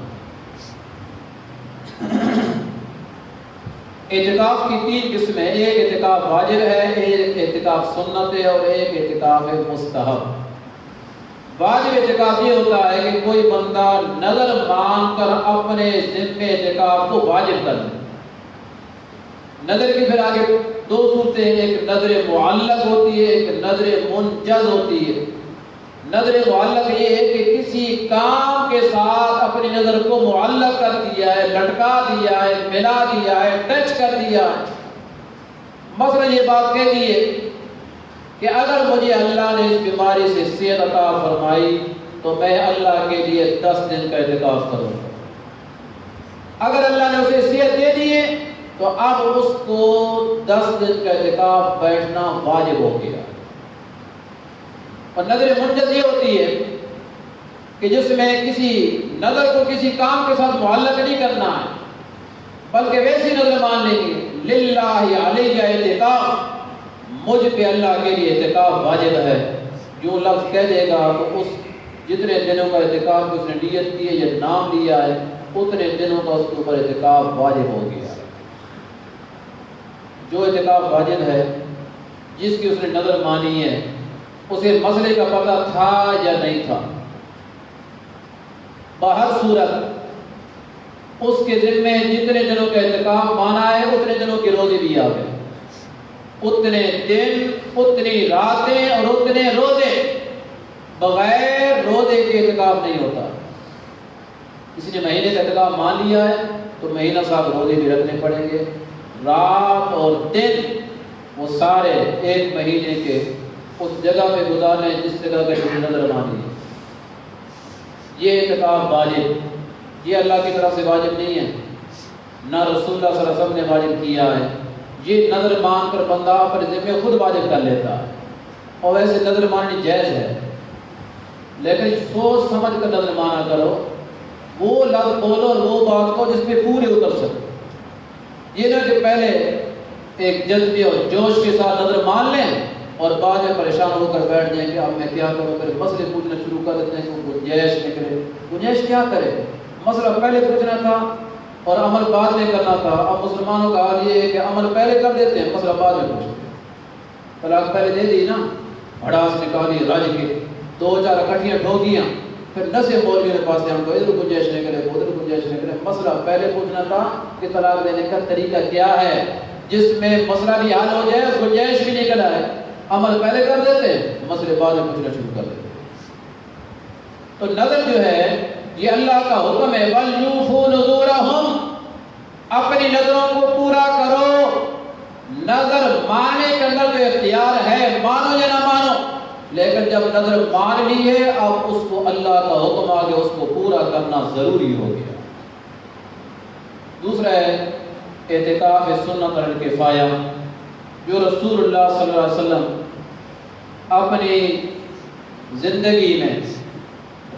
اعتکاف کی 3 قسمیں, ایک اعتکاف واجب ہے, ایک اعتکاف سنت ہے, اور ایک اعتکاف مستحب. واجب اعتکاف یہ ہوتا ہے کہ کوئی بندہ نظر مان کر اپنے ذمے اعتکاف کو واجب کر دے. نظر کی پھر آگے 2 صورتیں, ایک نظر معلق ہوتی ہے, ایک نظر منجز ہوتی ہے. نظر معلق یہ ہے کہ کسی کام کے ساتھ اپنی نظر کو معلق کر دیا ہے, لٹکا دیا ہے, ملا دیا ہے, ٹچ کر دیا ہے. مثلا یہ بات کہہ دیے کہ اگر مجھے اللہ نے اس بیماری سے صحت عطا فرمائی تو میں اللہ کے لیے 10 دن کا اعتکاف کروں گا۔ اگر اللہ نے اسے صحت دے دیے تو اب اس کو 10 دن کا اعتکاف بیٹھنا واجب ہو گیا۔ اور نظر منجز یہ ہوتی ہے کہ جس میں کسی نظر کو کسی کام کے ساتھ معلق نہیں کرنا ہے، بلکہ ویسی نظر مان لیں گے للہ علیہ اعتکاف، مجھ پہ اللہ کے لیے اعتکاف واجب ہے۔ جو لفظ کہہ دے گا تو اس جتنے دنوں کا اعتکاف اس نے نیت کی ہے یا نام لیا ہے اتنے دنوں کا اس کے اوپر اعتکاف واجب ہو گیا۔ جو اعتکاف واجب ہے، جس کی اس نے نظر مانی ہے، اسے مسئلے کا پتہ تھا یا نہیں تھا، بہر صورت اس کے ذمے جتنے دنوں کا اعتکاف مانا ہے اتنے دنوں کے روزے بھی آ گئے، اتنے دن، اتنی راتیں اور اتنے روزے، بغیر روزے کے اعتکاف نہیں ہوتا۔ کسی نے مہینے کا اعتکاف مان لیا ہے تو مہینہ صاحب روزے بھی رکھنے پڑیں گے، رات اور دن وہ سارے ایک مہینے کے اس جگہ پہ گزارنے جس جگہ پہ نظر مانی ہے۔ یہ اعتکاف واجب، یہ اللہ کی طرف سے واجب نہیں ہے، نہ رسول اللہ صلی اللہ علیہ وسلم نے واجب کیا ہے، یہ نظر مان کر بندہ اپنے ذمہ خود واجب کر لیتا ہے، اور ویسے نظر ماننی جائز ہے، لیکن سوچ سمجھ کر نظر مانا کرو، وہ لفظ بولو اور وہ بات کو جس پہ پورے اتر سکو۔ یہ نہ کہ پہلے ایک جذبے اور جوش کے ساتھ نظر مان لیں اور بعد میں پریشان ہو کر بیٹھ جائیں کہ اب میں کیا کروں، پھر مسئلے پوچھنا شروع کر دیتے ہیں کہ گنجائش نکلے۔ گنجائش کیا کرے؟ مسئلہ پہلے پوچھنا تھا اور عمل بعد میں کرنا تھا۔ اب مسلمانوں کا حال یہ ہے کہ عمل پہلے کر دیتے ہیں، مسئلہ بعد میں پوچھتے ہیں۔ طلاق پہلے دے دی نا، بھڑاس نکالی رج کے 2-4 اکٹھیاں ٹھوکیاں، پھر نسے مولوی کے پاس سے ہم کو ادھر گنجائش نکلے ادھر گنجائش نکلے۔ مسئلہ پہلے پوچھنا تھا کہ طلاق دینے کا طریقہ کیا ہے جس میں مسئلہ بھی حل ہو جائے اور گنجائش بھی نکل آئے۔ عمل پہلے کر دیتے ہیں، مسئلے بعد میں پوچھنا شروع کر دیتے ہیں۔ تو نظر جو ہے یہ اللہ کا حکم ہے، وَلْيُوفُوا نُذُورَهُمْ، اپنی نظروں کو پورا کرو۔ نظر مانے کے اندر جو اختیار ہے، مانو یا نہ مانو، لیکن جب نظر مان لی ہے اب اس کو اللہ کا حکم آ گیا، اس کو پورا کرنا ضروری ہو گیا۔ دوسرا ہے اعتکاف سنت الکفایہ، جو رسول اللہ صلی اللہ علیہ وسلم اپنی زندگی میں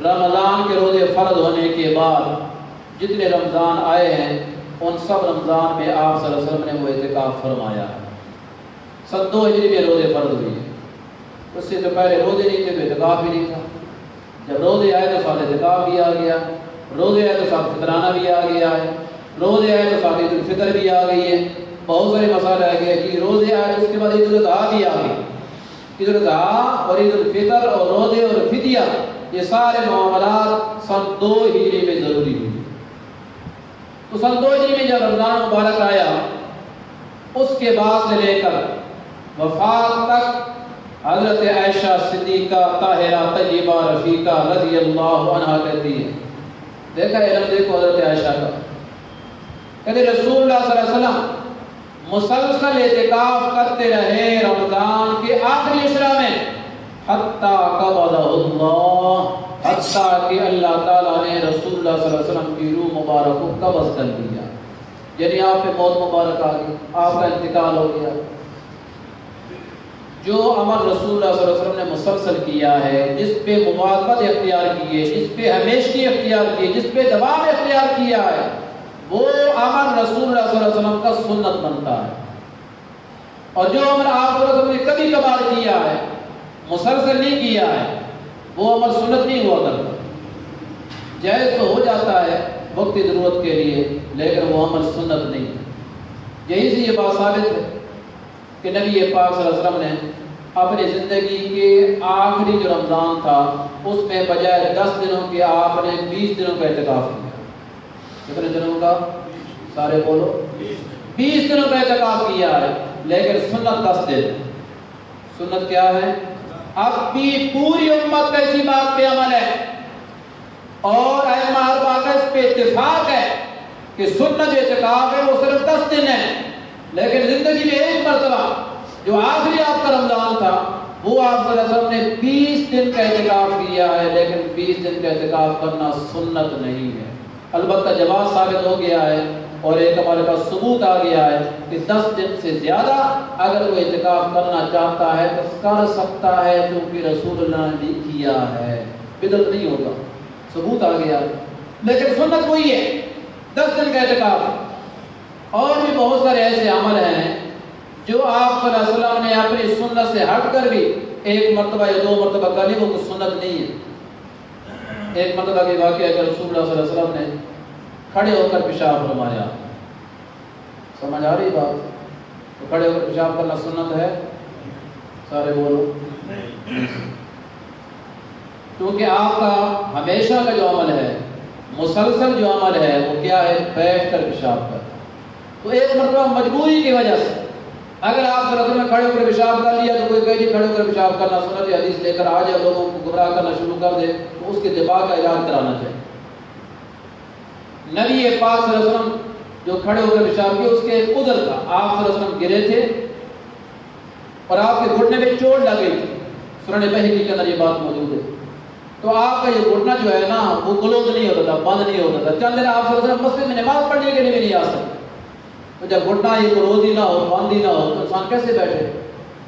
رمضان کے روزے فرض ہونے کے بعد جتنے رمضان آئے ہیں ان سب رمضان میں آپ صلی اللہ علیہ وسلم نے وہ اعتکاف فرمایا ہے۔ 2 ہجری میں روزے فرض ہوئے، اس سے تو پہلے روزے نہیں تھے تو اعتکاف بھی نہیں تھا۔ جب روزے آئے تو ساتھ اعتکاف بھی آ گیا، روزے آئے تو ساتھ فطرانہ بھی آ گیا ہے، روزے آئے تو ساتھ عید الفطر بھی آ گئی ہے، بہت سارے مسائل آ گئے کہ روزے آئے تو اس کے بعد عید الاضحیٰ بھی آ گئی۔ عید الاضحیٰ اور عید الفطر اور روزے اور فدیہ یہ سارے معاملات 2 ہجری میں ضروری ہوئے۔ تو 2 ہجری میں جب رمضان مبارک آیا اس کے بعد سے لے کر وفات تک حضرت عائشہ صدیقہ طاہرہ طیبہ رفیقہ رضی اللہ عنہا کہتی ہے، دیکھا علم دیکھو حضرت عائشہ کا، کہتے رسول اللہ صلی اللہ علیہ وسلم مسلسل اعتکاف کرتے رہے رمضان کے آخری عشرہ میں، حتیٰ قبضہ اللہ، حتیٰ کہ اللہ تعالیٰ نے رسول اللہ صلی اللہ علیہ وسلم کی روح مبارک کو قبض کر لیا، یعنی آپ پہ موت مبارک آ گئی، آپ کا انتقال ہو گیا۔ جو عمل رسول اللہ صلی اللہ علیہ وسلم نے مسلسل کیا ہے، جس پہ مواظبت اختیار کی ہے، جس پہ ہمیشگی اختیار کی ہے، جس پہ دوام اختیار کیا ہے، وہ عمل رسول اللہ صلی اللہ علیہ وسلم کا سنت بنتا ہے۔ اور جو عمل آپ صلی اللہ علیہ وسلم نے کبھی کبھار کیا ہے، مسلسل نہیں کیا ہے، وہ عمل سنت نہیں ہوا کرتا۔ جائز تو ہو جاتا ہے وقتی ضرورت کے لیے، لیکن وہ عمل سنت نہیں ہے۔ یہی سے یہ بات ثابت ہے کہ نبی پاک صلی اللہ علیہ وسلم نے اپنی زندگی کے آخری جو رمضان تھا اس میں بجائے 10 دنوں کے آپ نے 20 دنوں کا اعتکاف کیا۔ کتنے دنوں کا؟ سارے بولو، 20 دنوں کا اعتکاف کیا ہے، لیکن سنت 10 دن۔ سنت کیا ہے؟ اب بھی پوری امت کا اسی بات پہ عمل ہے اور ائمہ اربعہ کا اس پہ اتفاق ہے کہ سنت اعتکاف ہے وہ صرف 10 دن ہے، لیکن زندگی میں ایک مرتبہ جو آخری آپ کا رمضان تھا وہ آپ صلی اللہ علیہ وسلم نے 20 دن کا اعتکاف کیا ہے، لیکن 20 دن کا اعتکاف کرنا سنت نہیں ہے۔ البتہ جواز ثابت ہو گیا ہے اور ایک ہمارے پاس ثبوت آ گیا ہے کہ 10 دن سے زیادہ اگر وہ اعتکاف کرنا چاہتا ہے تو کر سکتا ہے، کیونکہ رسول اللہ نے کیا ہے، بدعت نہیں ہوگا، ثبوت آ گیا۔ لیکن سنت وہی ہے 10 دن کا اعتکاف۔ اور بھی بہت سارے ایسے عمل ہیں جو آپ صلی اللہ علیہ وسلم نے اپنی سنت سے ہٹ کر بھی ایک مرتبہ یا 2 مرتبہ کر لی، وہ تو سنت نہیں ہے۔ ایک مرتبہ کے واقعہ ہے کہ رسول اللہ صلی اللہ علیہ وسلم نے کھڑے ہو کر پیشاب فرمایا، سمجھ آ رہی بات؟ تو کھڑے ہو کر پیشاب کرنا سنت ہے؟ سارے بولو۔ کیونکہ آپ کا ہمیشہ کا جو عمل ہے، مسلسل جو عمل ہے، وہ کیا ہے؟ بیٹھ کر پیشاب کر۔ تو ایک مرتبہ مجبوری کی وجہ سے اگر آپ فرض میں کھڑے ہو کر پیشاب کر لیا تو کوئی کہے جی کھڑے ہو کر پیشاب کرنا سنت ہے، حدیث لے کر آ جائے لوگوں کو گمراہ کرنا شروع کر دے، تو اس کے دماغ کا علاج کرانا چاہیے۔ نبی پاک صلی اللہ علیہ وسلم جو کھڑے ہو کر پیشاب کیا، اس کے ایک عذر تھا، آپ صلی اللہ علیہ وسلم گرے تھے اور آپ کے گھٹنے میں چوٹ لگ گئی تھی، سنن بہقی کے اندر یہ بات موجود ہے۔ تو آپ کا یہ گھٹنا جو ہے نا وہ کلوز نہیں ہوتا تھا، بند نہیں ہوتا تھا، چند دن آپ صلی اللہ علیہ وسلم مسجد میں نماز پڑھنے کے لیے بھی نہیں آ سکتے۔ تو جب گھٹنا یہ کلوز ہی نہ ہو، بند ہی نہ ہو، تو انسان کیسے بیٹھے؟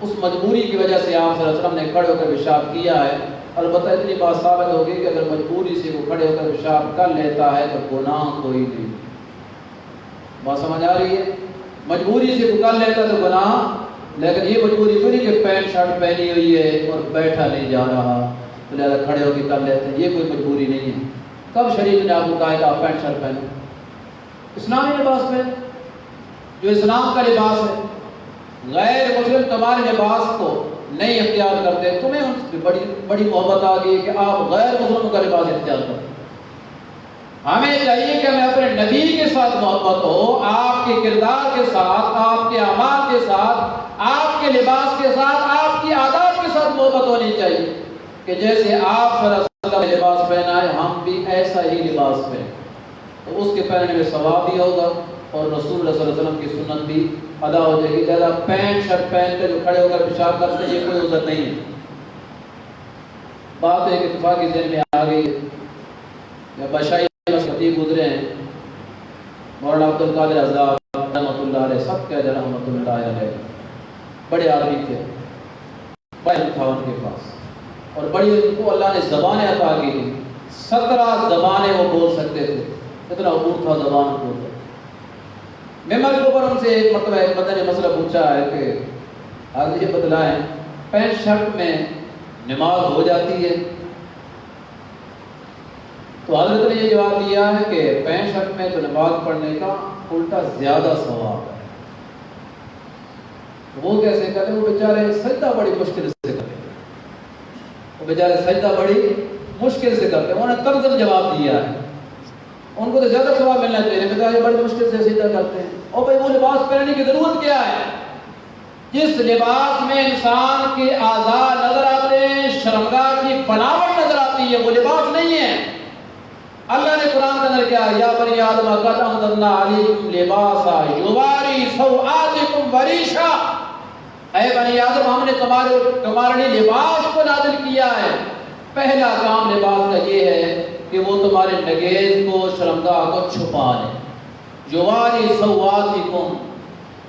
اس مجبوری کی وجہ سے آپ صلی اللہ علیہ وسلم نے کھڑے ہو کر پیشاب کیا ہے۔ البتہ اتنی بات ثابت ہوگی کہ اگر مجبوری سے وہ کھڑے ہو کر پیشاب کر لیتا ہے تو گناہ کوئی نہیں۔ بات سمجھ آ رہی ہے؟ مجبوری سے وہ کر لیتا تو گناہ، لیکن یہ مجبوری کوئی نہیں کہ پینٹ شرٹ پہنی ہوئی ہے اور بیٹھا نہیں جا رہا تو لہٰذا کھڑے ہو کے کر لیتے ہیں، یہ کوئی مجبوری نہیں ہے۔ کب شریف نے آپ کو کہا ہے کہ آپ پینٹ شرٹ پہنو؟ اسلامی لباس پہنو، جو اسلام کا لباس ہے۔ غیر مسلم تمہارے لباس کو نہیں اختیار کرتے، تمہیں ان سے بڑی محبت آ گئی کہ آپ غیر مسلم کا لباس اختیار کرتے۔ ہمیں چاہیے کہ ہمیں اپنے نبی کے ساتھ محبت ہو، آپ کے کردار کے ساتھ، آپ کے اعمال کے ساتھ، آپ کے لباس کے ساتھ، آپ کی عادات کے ساتھ محبت ہونی چاہیے کہ جیسے آپ صلی اللہ علیہ وسلم نے لباس پہنا ہے ہم بھی ایسا ہی لباس پہنیں، تو اس کے پہننے میں ثواب بھی ہوگا اور رسول اللہ صلی اللہ علیہ وسلم کی سنت بھی ادا ہو جائے گی۔ زیادہ پینٹ شرٹ پہن کے جو کھڑے ہو کر پیشاب کرتے ہیں یہ کوئی عذر نہیں ہے۔ بات ایک اتفاقی ذہن میں آ گئی ہے، جب بشائی خطیب گزرے ہیں مولانا عبد القادر آزاد رحمۃ اللہ علیہ، سب کہتے ہیں رحمۃ اللہ علیہ، بڑے آدمی تھے، بڑا علم تھا ان کے پاس اور بڑی ان کو اللہ نے زبانیں عطا کی تھی، 17 زبانیں وہ بول سکتے تھے، اتنا عبور تھا زبان کو۔ ممبر کے اوپر ان سے ایک مرتبہ ایک بندے نے مسئلہ پوچھا ہے کہ حضرت یہ بتلائیں پینٹ شرٹ میں نماز ہو جاتی ہے؟ تو حضرت نے یہ جواب دیا ہے کہ پینٹ شرٹ میں تو نماز پڑھنے کا الٹا زیادہ ثواب ہے۔ وہ کیسے کرتے؟ وہ بیچارے سجدہ بڑی مشکل سے کرتے، وہ بیچارے سجدہ بڑی مشکل سے کرتے، انہوں نے تبدیل جواب دیا ہے، ان کو تو زیادہ ثواب ملنا چاہیے، بیچارے بڑی مشکل سے سجدہ کرتے ہیں۔ اور بھائی وہ لباس پہننے کی ضرورت کیا ہے؟ جس لباس میں انسان کے اعضاء نظر آتے ہیں، شرمگاہ کی بناوٹ نظر آتی ہے، وہ لباس نہیں ہے۔ اللہ نے قرآن کے اندر کیا یا بنی آدم قد انزلنا علیکم لباسا یواری سوآتکم وریشا، اے بنی آدم ہم نے تمہارے لیے لباس کو نازل کیا ہے۔ پہلا کام لباس کا یہ ہے کہ وہ تمہارے نگیز کو، شرمگاہ کو چھپا لے، یواری سوآتکم،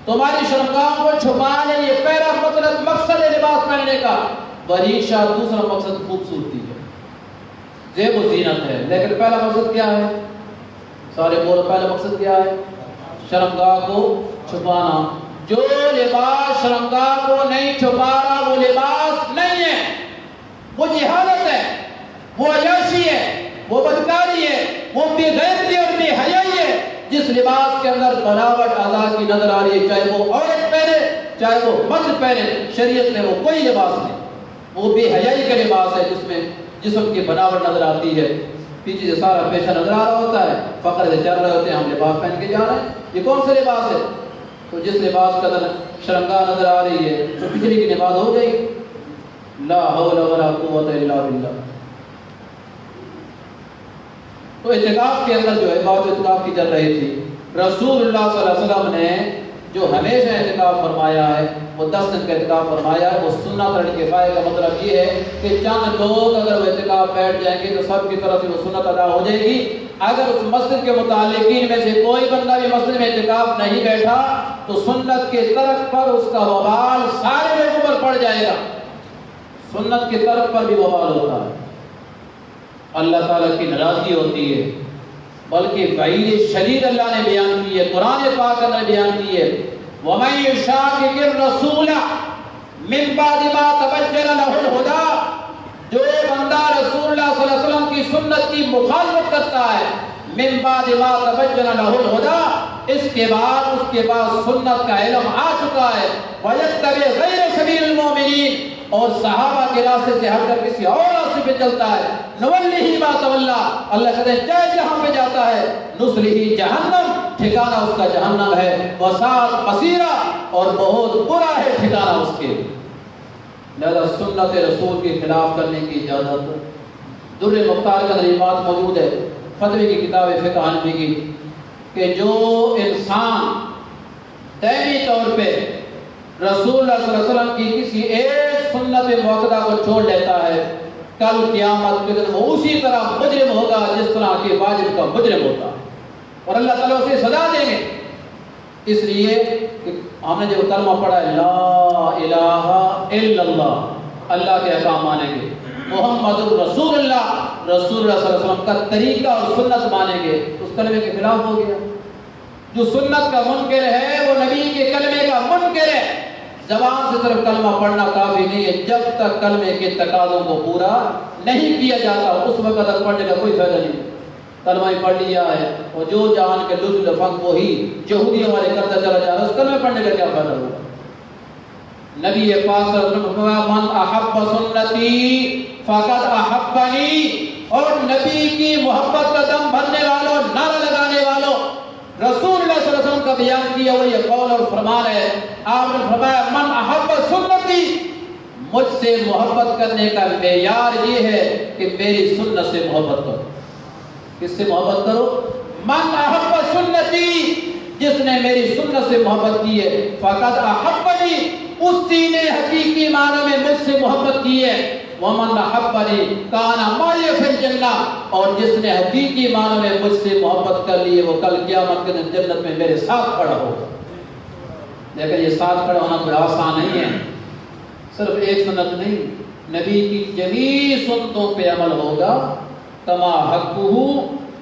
تمہاری شرمگاہ کو چھپا لے، یہ پہلا مطلب مقصد ہے لباس پہننے کا۔ وریشا دوسرا مقصد خوبصورتی ہے، زیب و زینت ہے، لیکن پہلا مقصد کیا ہے؟ سارے بولو پہلا مقصد کیا ہے؟ شرمگاہ کو چھپانا۔ جو لباس شرمگاہ کو نہیں چھپا رہا وہ لباس نہیں ہے، وہ جہالت ہے، وہ عیاشی ہے، وہ بدکاری ہے، وہ بے غیرتی اور بے حیائی ہے۔ جس لباس کے اندر بناوٹ اعضاء کی نظر آ رہی ہے، چاہے وہ عورت پہنے چاہے وہ مرد پہنے، شریعت میں وہ کوئی لباس نہیں، وہ بے حیائی کا لباس ہے جس میں جسم کی بناوٹ نظر آتی ہے، پیچھے سے سارا پیشہ نظر آ رہا ہوتا ہے، فقر سے چل رہے ہوتے ہیں، ہم لباس پہن کے جا رہے ہیں، یہ کون سا لباس ہے؟ تو جس لباس کا شرمگاہ نظر آ رہی ہے تو پچھلی کی نماز ہو جائے گی۔ لا حول ولا قوت الا باللہ۔ تو اعتکاف کے اندر جو ہے بات اعتکاف کی چل رہی تھی، رسول اللہ صلی اللہ علیہ وسلم نے جو ہمیشہ اعتکاف فرمایا ہے وہ 10 دن کا اعتکاف فرمایا ہے، وہ سنت کفایہ کا مطلب یہ ہے کہ چند لوگ اگر وہ اعتکاف بیٹھ جائیں گے تو سب کی طرف سے وہ سنت ادا ہو جائے گی۔ اگر اس مسجد کے متعلقین میں سے کوئی بندہ بھی مسجد میں اعتکاف نہیں بیٹھا تو سنت کے ترک پر اس کا وبال سارے لوگوں پر پڑ جائے گا۔ سنت کے ترک پر بھی وبال ہوتا ہے، اللہ تعالیٰ کی ناراضگی ہوتی ہے، بلکہ وعید شدید اللہ نے بیان کی ہے، قرآن پاک نے بیان کی ہے، وَمَن يُشَاقِقِ الرَّسُولَ مِن بَعْدِ مَا تَبَيَّنَ لَهُ الْهُدَىٰ، جو بندہ رسول اللہ صلی اللہ علیہ وسلم کی سنت کی مخالفت کرتا ہے، مِن بَعْدِ مَا تَبَيَّنَ لَهُ الْهُدَىٰ، اس کے بعد سنت کا علم آ چکا ہے، وَيَتَّبِعْ غَيْرَ سَبِيلِ الْمُؤْمِنِينَ، اور صحابہ کے راستے سے ہٹ کر کسی اور راستے پہ چلتا ہے، نُوَلِّهِ مَا تَوَلَّىٰ، اللہ کہتے ہیں چاہے جہاں پہ جاتا ہے، نُصْلِهِ جہنم، ٹھکانہ اس کا جہنم ہے، وَسَاءَتْ مَصِيرًا، اور بہت برا ہے ٹھکانہ اس کے۔ لہذا سنت رسول کے خلاف کرنے کی اجازت۔ در مختار کا اندر بات موجود ہے، فتوی کی کتاب فقہ حنفی کی، کہ جو انسان دائمی طور پہ رسول اللہ صلی اللہ علیہ وسلم کی کسی ایک سنت موقدہ کو چھوڑ لیتا ہے، کل قیامت کے دن وہ اسی طرح مجرم ہوگا جس طرح کہ واجب کا مجرم ہوتا ہے، اور اللہ تعالیٰ اسے سزا دیں گے۔ اس لیے کہ ہم نے جو کلمہ پڑھا ہے لا الہ الا اللہ، اللہ کے احکام مانیں گے، محمد رسول اللہ، رسول اللہ صلی اللہ علیہ وسلم کا طریقہ اور سنت مانیں گے، اس کلمے کے خلاف ہو گیا۔ جو سنت کا منکر ہے وہ نبی کے کلمے کا منکر ہے۔ زبان سے صرف کلمہ پڑھنا کافی نہیں ہے، جب تک کلمے کے تقاضوں کو پورا نہیں کیا جاتا اس وقت تک پڑھنے کا کوئی فائدہ نہیں۔ کلمہ ہی پڑھ لیا ہے اور جو جہان کے لطف لفظ وہی یہودی ہمارے کرتا چلا جا رہا ہے، اس کلمے پڑھنے کا کیا فائدہ ہوگا؟ نبی پاک صلی اللہ علیہ وسلم فرمایا من احب سنتی فقد احبنی، اور نبی کی محبت کا دم بھرنے والوں، نعرہ لگانے والوں، رسول اللہ صلی اللہ علیہ وسلم کا بیان کیا وہ یہ قول اور فرمان ہے۔ آپ نے فرمایا من احب سنتی، مجھ سے محبت کرنے کا معیار یہ ہے کہ میری سنت سے محبت کرو۔ کس سے محبت کرو؟ من احب سنتی، جس نے میری سنت سے محبت کی ہے، فقد احبنی، اسی نے حقیقی معنی میں مجھ سے محبت کی ہے، ومن احبنی کان معی فی الجنہ، اور جس نے حقیقی معنی میں مجھ سے محبت کر لی ہے وہ کل قیامت کے دن جنت میں میرے ساتھ کھڑا ہوگا۔ لیکن یہ ساتھ کھڑا ہونا کوئی آسان نہیں ہے، صرف ایک سنت نہیں، نبی کی جمیع سنتوں پہ عمل ہوگا، کما حقہ،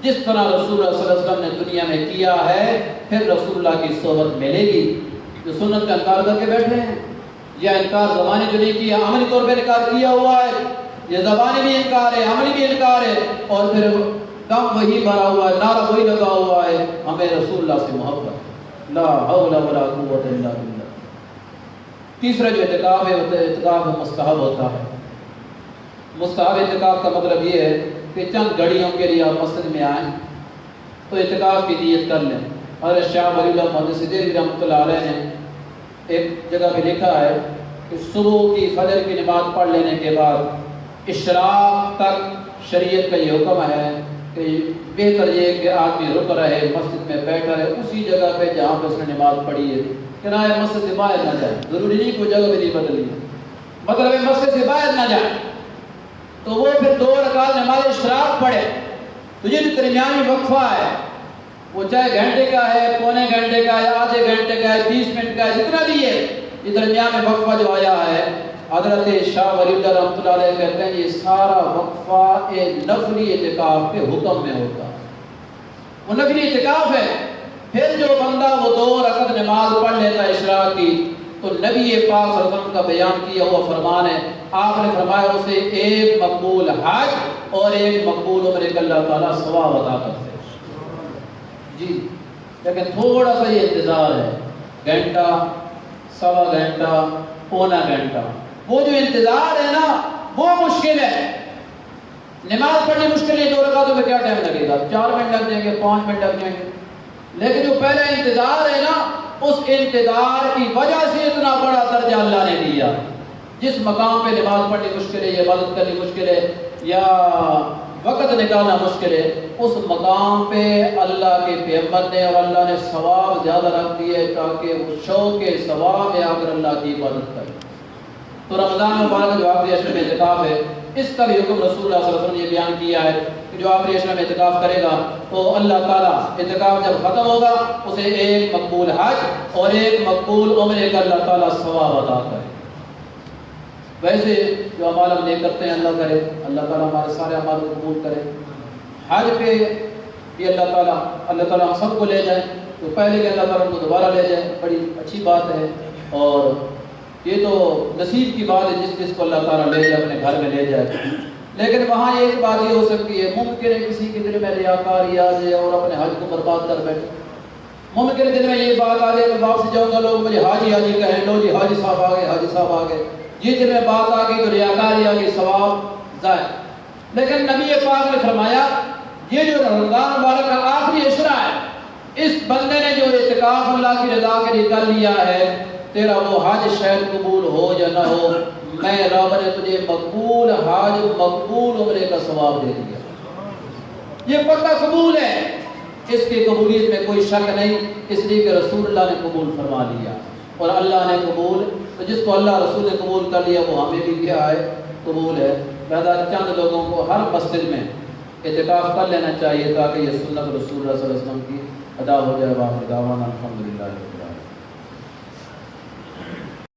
جس طرح رسول اللہ صلی اللہ علیہ وسلم نے دنیا میں کیا ہے، پھر رسول اللہ کی صحبت ملے گی۔ جو سنت کا انکار کر کے بیٹھے ہیں، یا انکار زبانی جو نہیں کیا، عملی طور پہ انکار کیا ہوا ہے، یہ زبانی بھی انکار ہے، عملی بھی انکار ہے، اور پھر دم وہی بھرا ہوا ہے، نعرہ وہی لگا ہوا ہے، ہمیں رسول اللہ سے محبت، لا حول ولا قوت الا باللہ۔ تیسرا جو اعتکاف ہے، اعتکاف مستحب ہوتا ہے۔ مستحب اعتکاف کا مطلب یہ ہے کہ چند گھڑیوں کے لیے آپ مسجد میں آئیں تو اعتکاف کی نیت کر لیں۔ حضرت شاہ ولی اللہ محدث دہلوی رحمۃ اللہ علیہ نے ایک جگہ پہ لکھا ہے کہ صبح کی فجر کی نماز پڑھ لینے کے بعد اشراق تک شریعت کا یہ حکم ہے کہ بہتر یہ کہ آدمی رک رہے، مسجد میں بیٹھا رہے اسی جگہ پہ جہاں پہ اس نے نماز پڑھی ہے، کنارے مسجد سے باہر نہ جائے، ضروری نہیں کوئی جگہ بھی نہیں بدلی ہے، مطلب مسجد سے باہر نہ جائے۔ تو وہ پھر 2 رکعت نماز اشراق پڑھے، تو یہ جو درمیانی وقفہ ہے وہ چاہے گھنٹے کا ہے، پونے گھنٹے کا ہے، آدھے گھنٹے کا ہے، 20 منٹ کا ہے، جتنا بھی ہے، یہ درمیان وقفہ جو آیا ہے، حضرت شاہ ولی اللہ رحمۃ اللہ علیہ کہتے ہیں یہ سارا وقفہ ایک نفلی اعتکاف کے حکم میں ہوتا ہے، وہ نفلی اعتکاف ہے۔ پھر جو بندہ وہ 2 رکعت نماز پڑھ لیتا ہے اشراق کی، تو نبی پاک صلی اللہ علیہ وسلم کا بیان کیا ہوا فرمان ہے، آپ نے فرمایا اسے ایک مقبول حج اور ایک مقبول عمرے کا اللہ تعالیٰ ثواب عطا کرتے ہیں۔ جی لیکن تھوڑا سا یہ انتظار ہے، گھنٹہ، سوا گھنٹہ، پونا گھنٹہ، وہ جو انتظار ہے نا وہ مشکل ہے۔ نماز پڑھنی مشکل ہے، 2 رکعتوں میں کیا ٹائم لگے گا؟ 4 منٹ لگ جائیں گے، 5 منٹ لگ جائیں گے، لیکن جو پہلا انتظار ہے نا اس انتظار کی وجہ سے اتنا بڑا درجہ اللہ نے دیا۔ جس مقام پہ نماز پڑھنی مشکل ہے، یہ عبادت کرنی مشکل ہے، یا وقت نکالنا مشکل ہے، اس مقام پہ اللہ کے پیغمبر نے اور اللہ نے ثواب زیادہ رکھ دیے تاکہ وہ شوق کے ثواب میں آ کر اللہ کی عبادت کرے۔ تو رمضان مبارک جو آخری عشر میں اعتکاف ہے، اس کا بھی حکم رسول اللہ صلی اللہ علیہ وسلم نے یہ بیان کیا ہے کہ جو آخری عشر میں اعتکاف کرے گا تو اللہ تعالیٰ اعتکاف جب ختم ہوگا اسے ایک مقبول حج اور ایک مقبول عمرے کا اللہ تعالیٰ ثواب عطا کرے۔ ویسے جو اعمال ہم نیک کرتے ہیں اللہ کرے، اللہ تعالیٰ ہمارے سارے اعمال کو قبول کرے۔ حج پہ بھی اللہ تعالیٰ ہم سب کو لے جائے، تو پہلے کہ اللہ تعالیٰ ہم کو دوبارہ لے جائے بڑی اچھی بات ہے، اور یہ تو نصیب کی بات ہے جس کو اللہ تعالیٰ لے جائے اپنے گھر میں لے جائے۔ لیکن وہاں ایک بات یہ ہو سکتی ہے، ممکن ہے کسی کے دل میں ریاکاری آ جائے اور اپنے حج کو برباد کر بیٹھے۔ ممکن ہے دل میں یہ بات آ جائے کہ واپس جاؤں گا لوگ مجھے حاجی حاجی کہیں، لو جی حاجی صاحب آ گئے، حاجی صاحب آ گئے، یہ دل میں بات آ گئی تو ریاکاری آ گئی، ثواب ضائع۔ لیکن نبی پاک نے فرمایا یہ جو رمضان مبارک کا آخری عشرہ ہے، اس بندے نے جو اعتکاف اللہ کی رضا کے لیے کر لیا ہے، تیرا وہ حج شاید قبول ہو یا نہ ہو، میں رب نے تجھے مقبول حج مقبول عمرے کا ثواب دے دیا۔ یہ پکا قبول ہے، اس کی قبولیت میں کوئی شک نہیں، اس لیے کہ رسول اللہ نے قبول فرما لیا اور اللہ نے قبول، تو جس کو اللہ رسول نے قبول کر لیا وہ ہمیں بھی کیا ہے، قبول ہے۔ لہذا چند لوگوں کو ہر مسجد میں اعتکاف کر لینا چاہیے تاکہ یہ سنت رسول اللہ صلی اللہ علیہ وسلم کی ادا ہو جائے۔ واخر دعوانا الحمدللہ۔